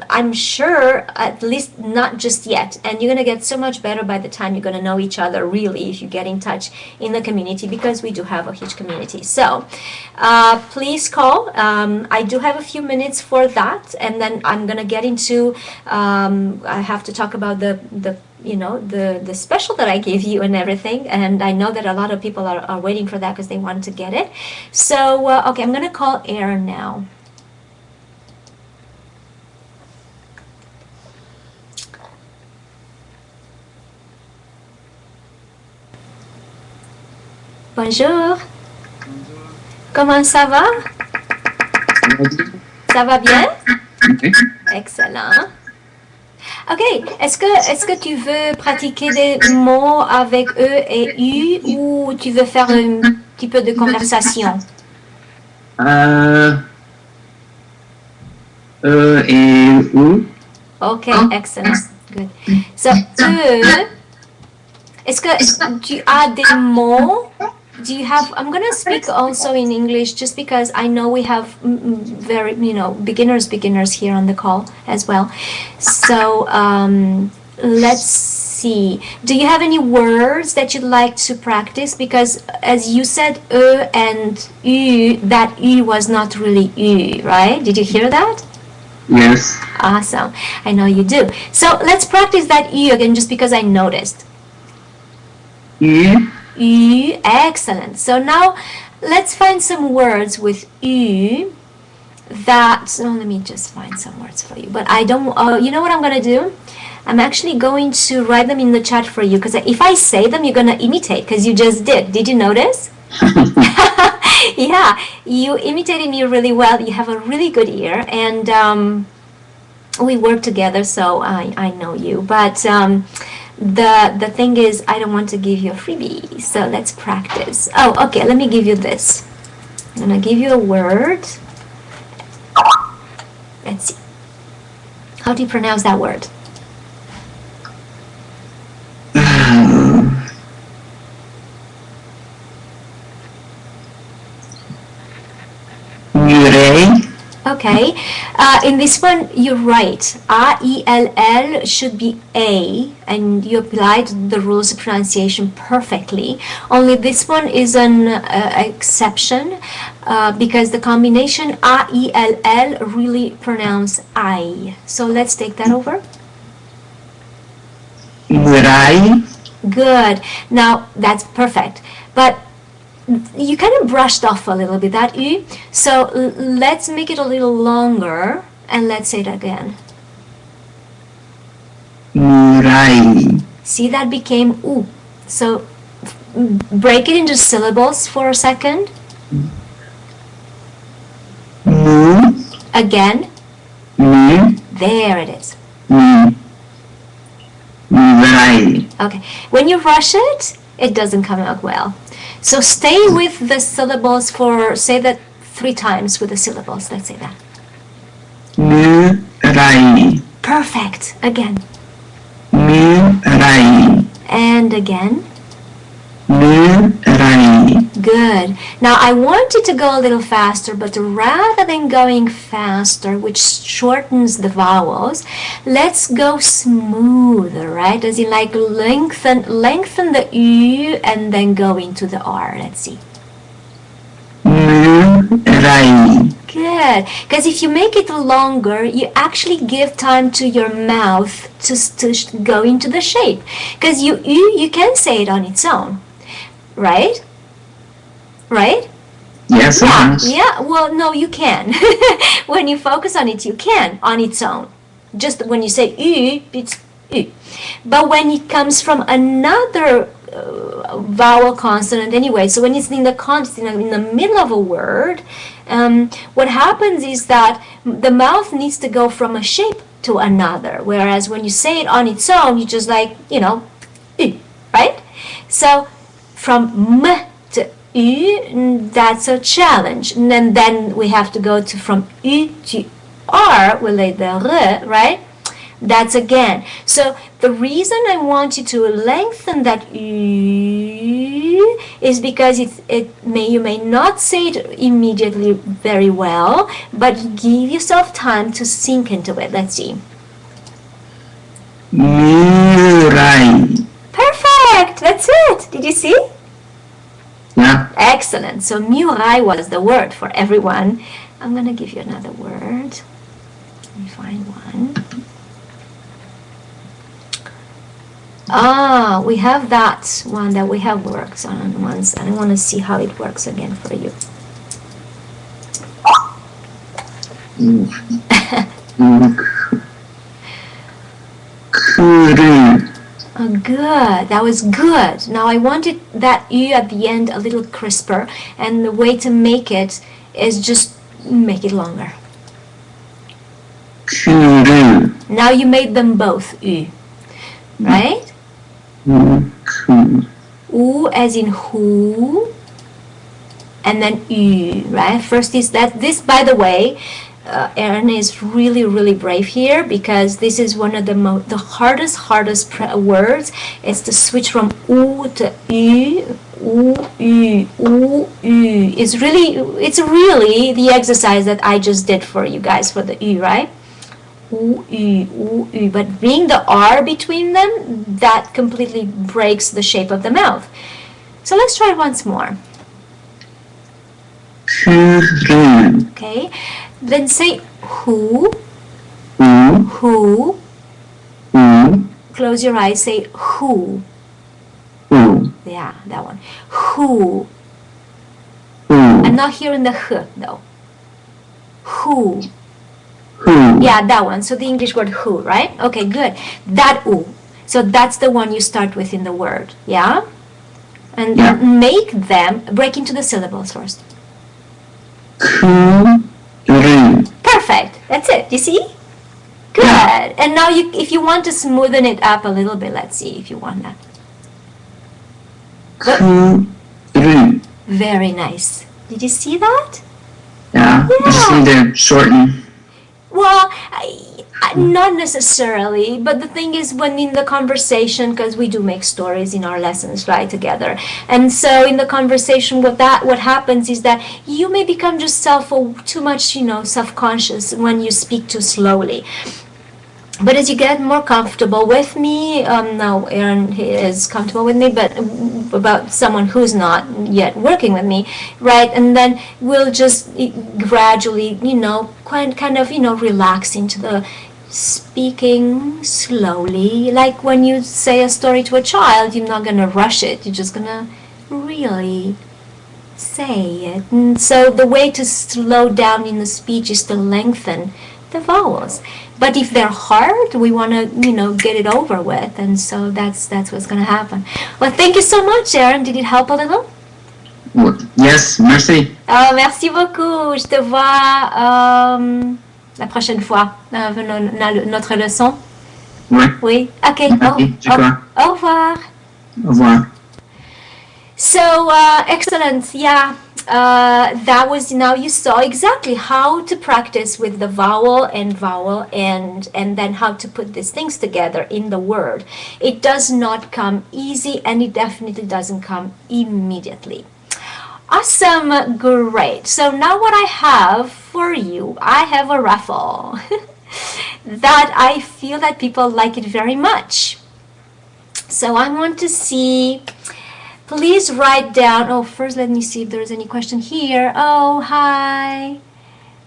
I'm sure, at least not just yet. And you're going to get so much better by the time you're going to know each other, really, if you get in touch in the community, because we do have a huge community. So please call. I do have a few minutes for that. And then I'm going to get into, I have to talk about the special that I gave you and everything, and I know that a lot of people are waiting for that because they want to get it. So okay, I'm gonna call Aaron now. Bonjour. Comment ça va? Ça va bien? Excellent. Ok, est-ce que tu veux pratiquer des mots avec E et U ou tu veux faire un petit peu de conversation? E et U. Ok, excellent. Good. So, E, est-ce que tu as des mots? Do you have, I'm going to speak also in English just because I know we have very, beginners here on the call as well. So let's see. Do you have any words that you'd like to practice? Because as you said, and U, that U was not really U, right? Did you hear that? Yes. Awesome. I know you do. So let's practice that U again just because I noticed. U. U, excellent. So now let's find some words with U that, let me just find some words for you. But I don't, you know what I'm going to do? I'm actually going to write them in the chat for you because if I say them, you're going to imitate because you just did. Did you notice? Yeah, you imitated me really well. You have a really good ear and we work together, so I know you. But the thing is, I don't want to give you a freebie, so let's practice. Oh, okay, let me give you this. I'm gonna give you a word. Let's see. How do you pronounce that word? Okay, in this one you're right. A-E-L-L should be A, and you applied the rules of pronunciation perfectly. Only this one is an exception because the combination A-E-L-L really pronounce I. So let's take that over. Right. Good. Now that's perfect. But you kind of brushed off a little bit that U, so let's make it a little longer and let's say it again. Right. See, that became U. So break it into syllables for a second. Again. There it is. Right. Okay. When you rush it, it doesn't come out well. So stay with the syllables for, say that 3 times with the syllables. Let's say that. Right. Perfect. Again. Right. And again. Right. Good. Now I want you to go a little faster, but rather than going faster, which shortens the vowels, let's go smoother, right? As in like lengthen the U and then go into the R. Let's see. Right. Rai. Good. Because if you make it longer, you actually give time to your mouth to go into the shape. Because you can say it on its own, right? Right? Yes, sometimes. Yeah. Well, no, you can. When you focus on it, you can on its own. Just when you say ü, it's ü. But when it comes from another vowel consonant anyway, so when it's in the consonant in the middle of a word, what happens is that the mouth needs to go from a shape to another, whereas when you say it on its own, you just like, ü, right? So from m to ü, that's a challenge, and then we have to go to from ü to r with the r, right? That's again. So the reason I want you to lengthen that is because you may not say it immediately very well, but give yourself time to sink into it. Let's see. Rai. Perfect. That's it. Did you see? Yeah. Excellent. So murai was the word for everyone. I'm gonna give you another word. Let me find one. We have that one that we have worked on once, and I want to see how it works again for you. Kuru. Oh, good. That was good. Now I wanted that U at the end a little crisper, and the way to make it is just make it longer. Kuru. Now you made them both U, right? U as in who, and then U, right? First is that this, by the way, Aaron is really brave here, because this is one of the hardest words. It's to switch from U to U, U. It's really the exercise that I just did for you guys for the U, right? U, but being the R between them, that completely breaks the shape of the mouth. So let's try it once more. Kuru. Okay, then say who, Who. close your eyes, say who. Who. Yeah, that one. Who. Who. I'm not hearing the h though. Who. Who. Yeah, that one. So the English word who, right? Okay, good. That u. So that's the one you start with in the word, yeah? And Yeah. make them break into the syllables first. Kuru. Perfect. That's it. You see? Good. Yeah. And now if you want to smoothen it up a little bit, let's see if you want that. Kuru. Very nice. Did you see that? Yeah. I just need to shorten. Well, not necessarily, but the thing is, when in the conversation, because we do make stories in our lessons, right, together, and so in the conversation with that, what happens is that you may become just too much, self-conscious when you speak too slowly. But as you get more comfortable with me, now Aaron is comfortable with me, but about someone who's not yet working with me, right? And then we'll just gradually, kind of, relax into the speaking slowly. Like when you say a story to a child, you're not going to rush it. You're just going to really say it. And so the way to slow down in the speech is to lengthen the vowels. But if they're hard, we want to, get it over with, and so that's what's going to happen. Well, thank you so much, Aaron. Did it help a little? Yes, merci. Oh, merci beaucoup. Je te vois la prochaine fois dans notre leçon. Ouais. Oui. Ok. Au revoir. Au revoir. So excellent. Yeah. That was, now you saw exactly how to practice with the vowel and then how to put these things together in the word. It does not come easy, and it definitely doesn't come immediately. Awesome, great. So now what I have for you, I have a raffle that I feel that people like it very much. So I want to see please write down. Oh, first let me see if there's any question here. Oh, hi.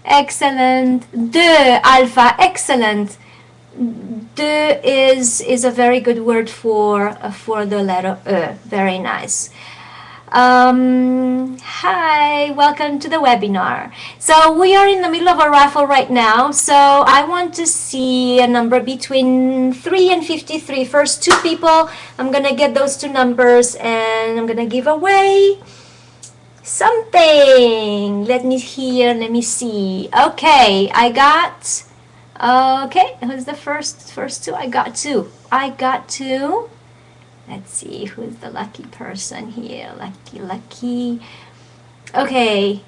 Excellent. De, Alpha, excellent. De is a very good word for the letter E. Very nice. Hi, welcome to the webinar. So we are in the middle of a raffle right now. So I want to see a number between 3 and 53. First two people, I'm going to get those two numbers and I'm going to give away something. Let me hear, let me see. Okay, I got, okay, who's the first two? I got two. Let's see, who's the lucky person here? Lucky. Okay.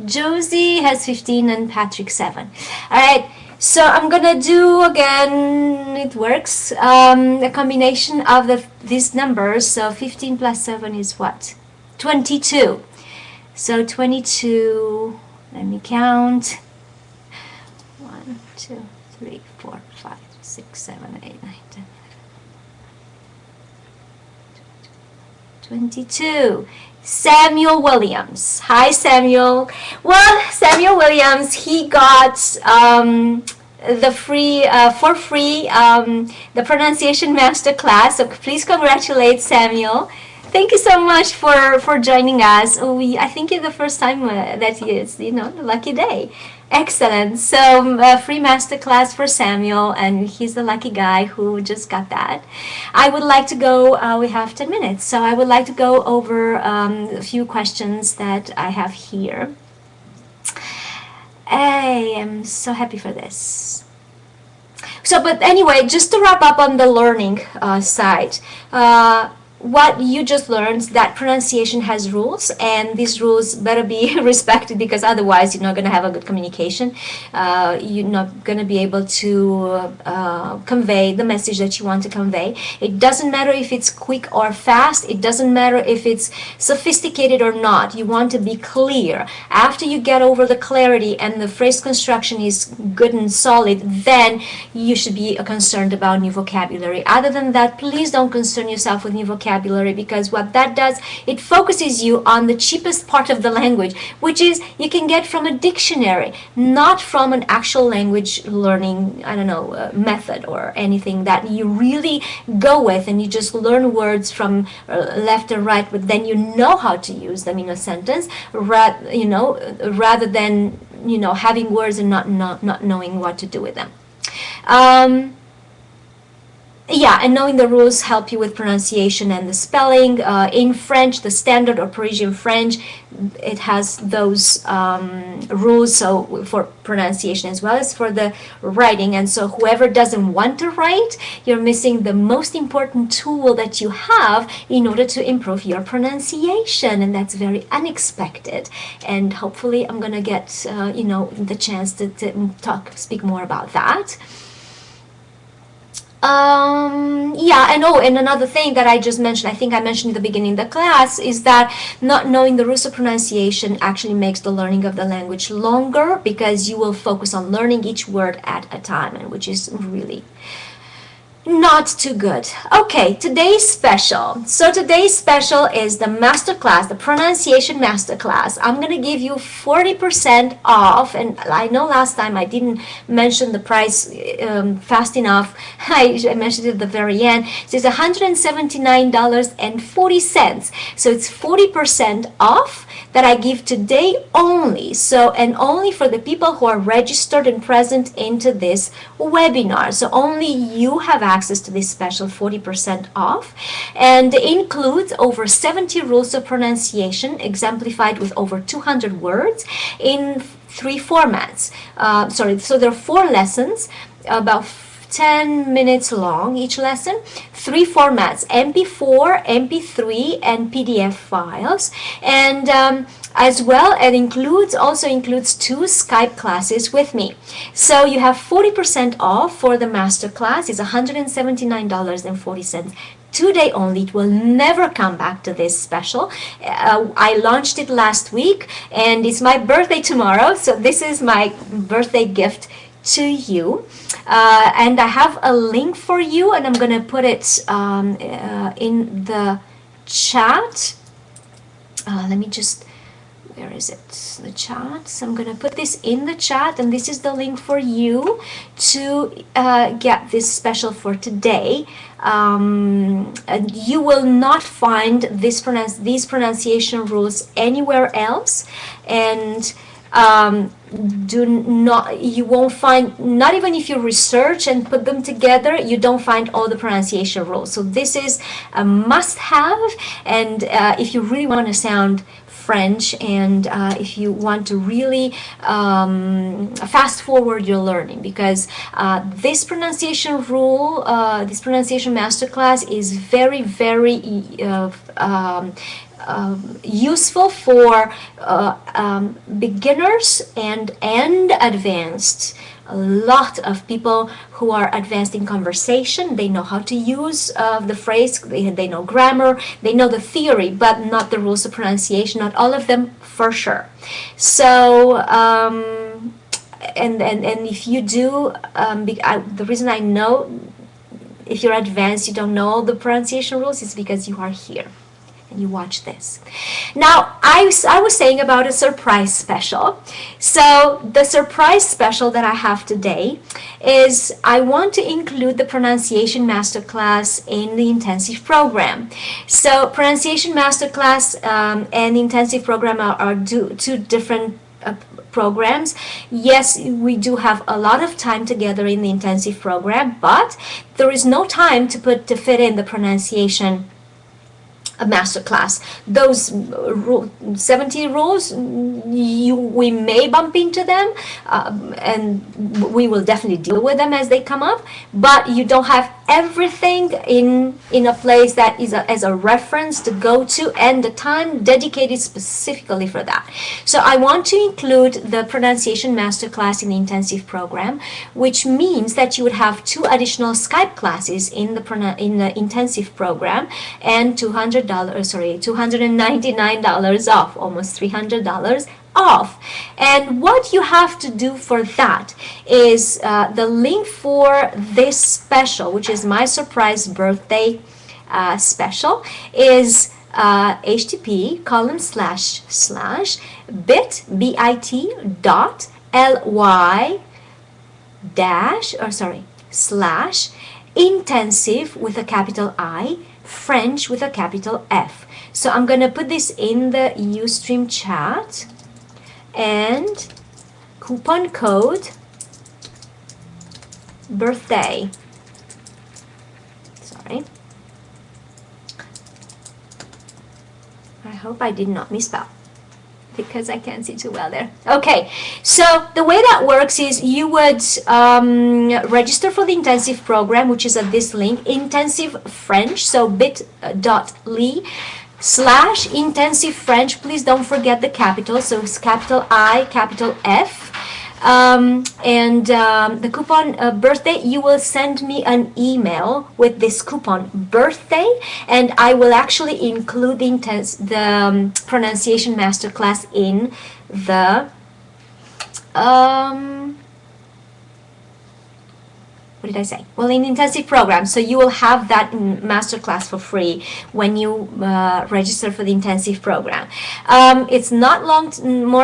Josie has 15 and Patrick 7. All right. So I'm gonna do again. It works. A combination of these numbers. So 15 plus 7 is what? 22. So 22. Let me count. 1, 2, 3, 4, 5, 6, 7, 8, 9, 10. 22. Samuel Williams. Hi, Samuel. Well, Samuel Williams, he got the free for free the pronunciation masterclass. So please congratulate Samuel. Thank you so much for joining us. I think it's the first time that is, the lucky day. Excellent. So free masterclass for Samuel, and he's the lucky guy who just got that. I would like to go, we have 10 minutes, so I would like to go over a few questions that I have here. I am so happy for this. So, but anyway, just to wrap up on the learning side, what you just learned, that pronunciation has rules, and these rules better be respected, because otherwise you're not going to have a good communication. You're not going to be able to convey the message that you want to convey. It doesn't matter if it's quick or fast. It doesn't matter if it's sophisticated or not. You want to be clear. After you get over the clarity and the phrase construction is good and solid, then you should be concerned about new vocabulary. Other than that, please don't concern yourself with new vocabulary, because what that does, it focuses you on the cheapest part of the language, which is you can get from a dictionary, not from an actual language learning, method or anything that you really go with and you just learn words from left and right, but then you know how to use them in a sentence, rather than having words and not knowing what to do with them. Yeah, and knowing the rules help you with pronunciation and the spelling. In French, the standard or Parisian French, it has those rules, so for pronunciation as well as for the writing. And so whoever doesn't want to write, you're missing the most important tool that you have in order to improve your pronunciation, and that's very unexpected. And hopefully I'm gonna get the chance to speak more about that. And another thing that I just mentioned, I think I mentioned in the beginning of the class, is that not knowing the rules of pronunciation actually makes the learning of the language longer, because you will focus on learning each word at a time, and which is really not too good. Okay, today's special. So today's special is the masterclass, the pronunciation masterclass. I'm gonna give you 40% off, and I know last time I didn't mention the price fast enough. I mentioned it at the very end. So it's $179.40. So it's 40% off that I give today only. So, and only for the people who are registered and present into this webinar. So only you have access to this special 40% off, and includes over 70 rules of pronunciation exemplified with over 200 words in 3 formats. So there are 4 lessons, about 10 minutes long each lesson, 3 formats: MP4, MP3, and PDF files, and as well, it also includes 2 Skype classes with me. So you have 40% off for the master class. It's $179.40. Today only. It will never come back to this special. I launched it last week, and it's my birthday tomorrow, so this is my birthday gift to you. And I have a link for you, and I'm going to put it in the chat. Let me just, where is it? The chat. So I'm going to put this in the chat, and this is the link for you to get this special for today. And you will not find these pronunciation rules anywhere else, and you won't find, not even if you research and put them together, you don't find all the pronunciation rules. So this is a must-have, and if you really want to sound French, and if you want to really fast forward your learning, because this pronunciation rule, this pronunciation masterclass is very, very useful for beginners and advanced. A lot of people who are advanced in conversation, they know how to use the phrase, they know grammar, they know the theory, but not the rules of pronunciation, not all of them for sure. So and if you do, the reason I know if you're advanced you don't know all the pronunciation rules is because you are here and you watch this. Now, I was saying about a surprise special. So the surprise special that I have today is I want to include the pronunciation masterclass in the intensive program. So pronunciation masterclass and intensive program are two different programs. Yes, we do have a lot of time together in the intensive program, but there is no time to fit in the pronunciation a masterclass. Those 70 rules, we may bump into them, and we will definitely deal with them as they come up, but you don't have everything in a place that is as a reference to go to, and the time dedicated specifically for that. So I want to include the pronunciation masterclass in the intensive program, which means that you would have 2 additional Skype classes in the intensive program, and $299 off, almost $300 off. And what you have to do for that is the link for this special, which is my surprise birthday special, is http://bit.ly/intensive with a capital I, French with a capital F. So I'm going to put this in the Ustream chat, and coupon code birthday. Sorry. I hope I did not misspell, because I can't see too well there. Okay, so the way that works is you would register for the intensive program, which is at this link, intensive French, so bit.ly/intensive French. Please don't forget the capital, so it's capital I, capital F. The coupon birthday, you will send me an email with this coupon birthday, and I will actually include the pronunciation masterclass in the what did I say? Well, in intensive program. So you will have that masterclass for free when you register for the intensive program. It's not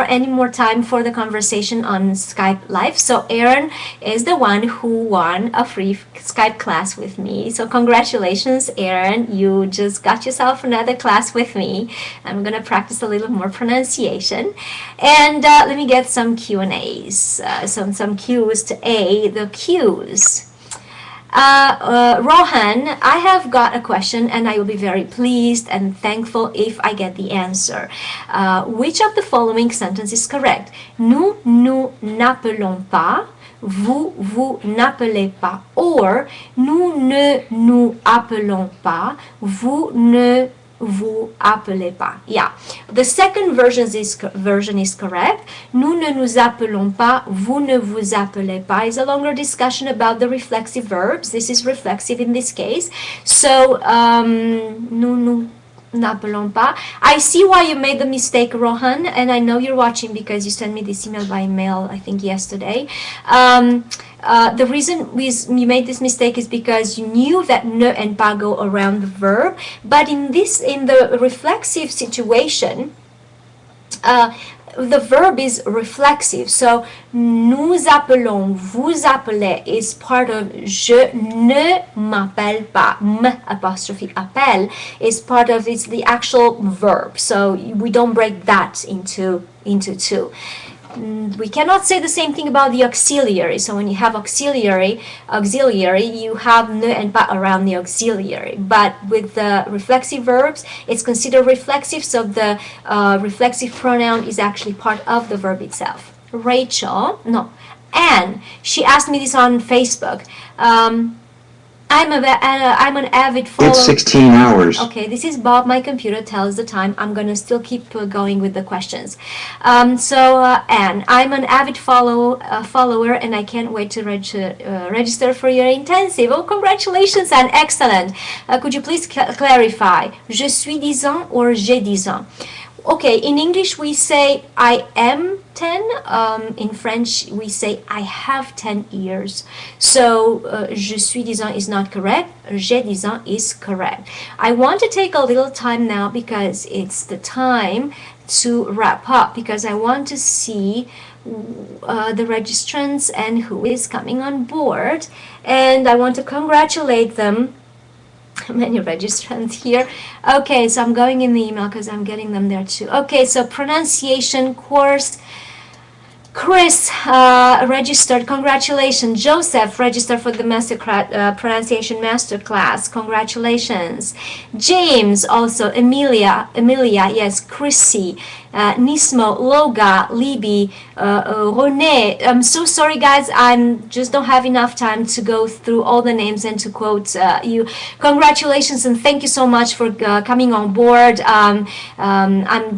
any more time for the conversation on Skype Live. So Aaron is the one who won a free Skype class with me. So congratulations, Aaron. You just got yourself another class with me. I'm going to practice a little more pronunciation. And let me get some Q&As, some cues to the cues. Rohan, I have got a question, and I will be very pleased and thankful if I get the answer. Which of the following sentences is correct? Nous n'appelons pas, vous n'appelez pas, or nous ne nous appelons pas, vous ne vous appelez pas. Yeah, the second version is correct. Nous ne nous appelons pas, vous ne vous appelez pas is a longer discussion about the reflexive verbs. This is reflexive in this case. So nous n'appelons pas. I see why you made the mistake, Rohan, and I know you're watching because you sent me this email by mail, I think yesterday. The reason you made this mistake is because you knew that ne and pas go around the verb, but in the reflexive situation, the verb is reflexive. So nous appelons, vous appelez is part of je ne m'appelle pas. M apostrophe appelle is part of it's the actual verb. So we don't break that into two. We cannot say the same thing about the auxiliary. So when you have auxiliary, you have ne and pas around the auxiliary. But with the reflexive verbs, it's considered reflexive, so the reflexive pronoun is actually part of the verb itself. Anne, she asked me this on Facebook. I'm an avid follower. It's 16 hours. Okay, this is Bob. My computer tells the time. I'm going to still keep going with the questions. Anne, I'm an avid follower, and I can't wait to register for your intensive. Oh, congratulations, Anne. Excellent. Could you please clarify? Je suis 10 ans or j'ai 10 ans? Okay, in English we say I am 10. In French we say I have 10 years. So je suis 10 ans is not correct. J'ai 10 ans is correct. I want to take a little time now because it's the time to wrap up, because I want to see the registrants and who is coming on board, and I want to congratulate them. Many registrants here. Okay, so I'm going in the email because I'm getting them there too. Okay, so pronunciation course. Chris registered. Congratulations. Joseph registered for the pronunciation masterclass. Congratulations. James also. Emilia. Yes. Chrissy. Nismo, Loga, Libby, Rene. I'm so sorry, guys. I just don't have enough time to go through all the names and to quote you. Congratulations and thank you so much for coming on board. I'm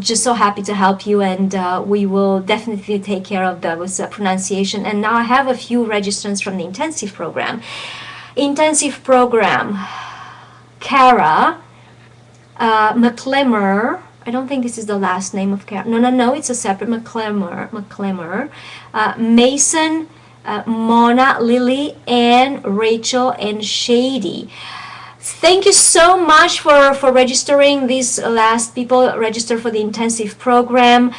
just so happy to help you, and we will definitely take care of those pronunciation. And now I have a few registrants from the intensive program. Kara, McClemmer. I don't think this is the last name of Kara. No, it's a separate McClemmer. Mason, Mona, Lily, Anne, Rachel, and Shady. Thank you so much for registering. These last people registered for the intensive program.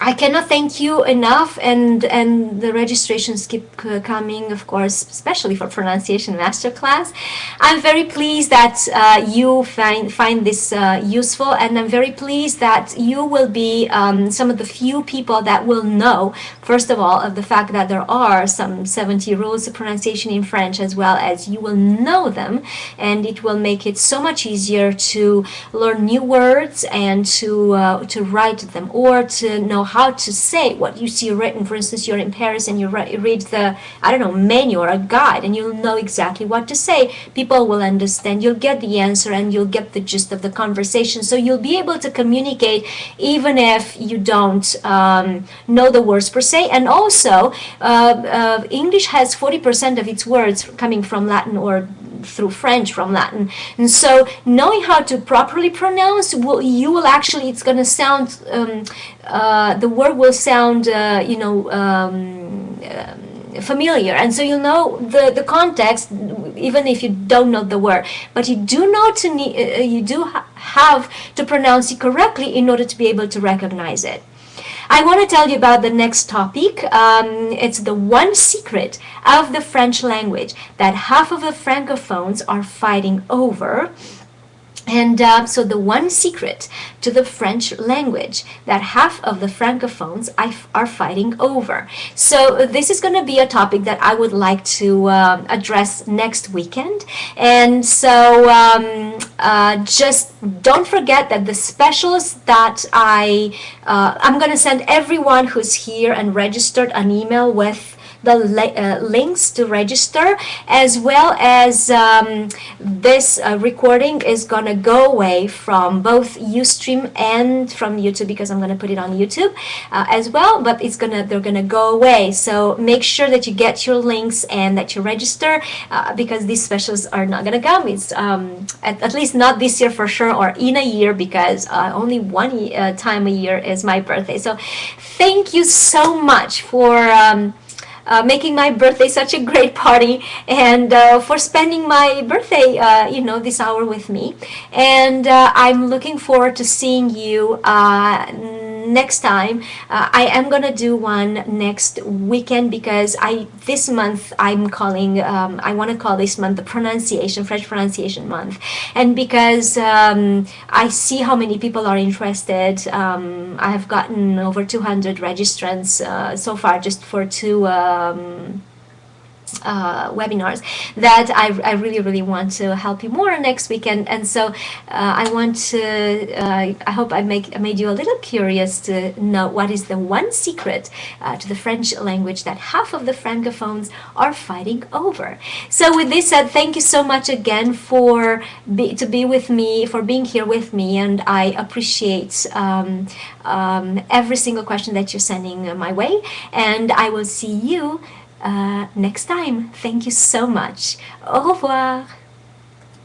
I cannot thank you enough, and the registrations keep coming, of course, especially for pronunciation masterclass. I'm very pleased that you find this useful, and I'm very pleased that you will be some of the few people that will know, first of all, of the fact that there are some 70 rules of pronunciation in French, as well as you will know them, and it will make it so much easier to learn new words and to write them, or to know how to say what you see written. For instance, you're in Paris and you read the, menu or a guide, and you'll know exactly what to say. People will understand. You'll get the answer and you'll get the gist of the conversation. So you'll be able to communicate even if you don't know the words per se. And also, English has 40% of its words coming from Latin or through French from Latin, and so knowing how to properly pronounce, you will actually, it's going to sound, the word will sound, familiar, and so you'll know the context even if you don't know the word, but you do have to pronounce it correctly in order to be able to recognize it. I want to tell you about the next topic. It's the one secret of the French language that half of the francophones are fighting over. And so the one secret to the French language that half of the francophones are fighting over. So this is going to be a topic that I would like to address next weekend. And so just don't forget that the specials that I'm going to send everyone who's here and registered an email with the links to register, as well as this recording is gonna go away from both Ustream and from YouTube, because I'm gonna put it on YouTube as well, but they're gonna go away. So make sure that you get your links and that you register, because these specials are not gonna come. It's at least not this year for sure, or in a year, because only one time a year is my birthday. So thank you so much for making my birthday such a great party, and for spending my birthday, this hour with me. And I'm looking forward to seeing you next time. I am gonna do one next weekend, because this month I'm calling, I want to call this month the French pronunciation month, and because I see how many people are interested. I have gotten over 200 registrants so far, just for two webinars, that I really, really want to help you more next weekend. And so I want to, I hope I made you a little curious to know what is the one secret to the French language that half of the francophones are fighting over. So with this said, thank you so much again for being here with me, and I appreciate every single question that you're sending my way, and I will see you next time. Thank you so much. Au revoir.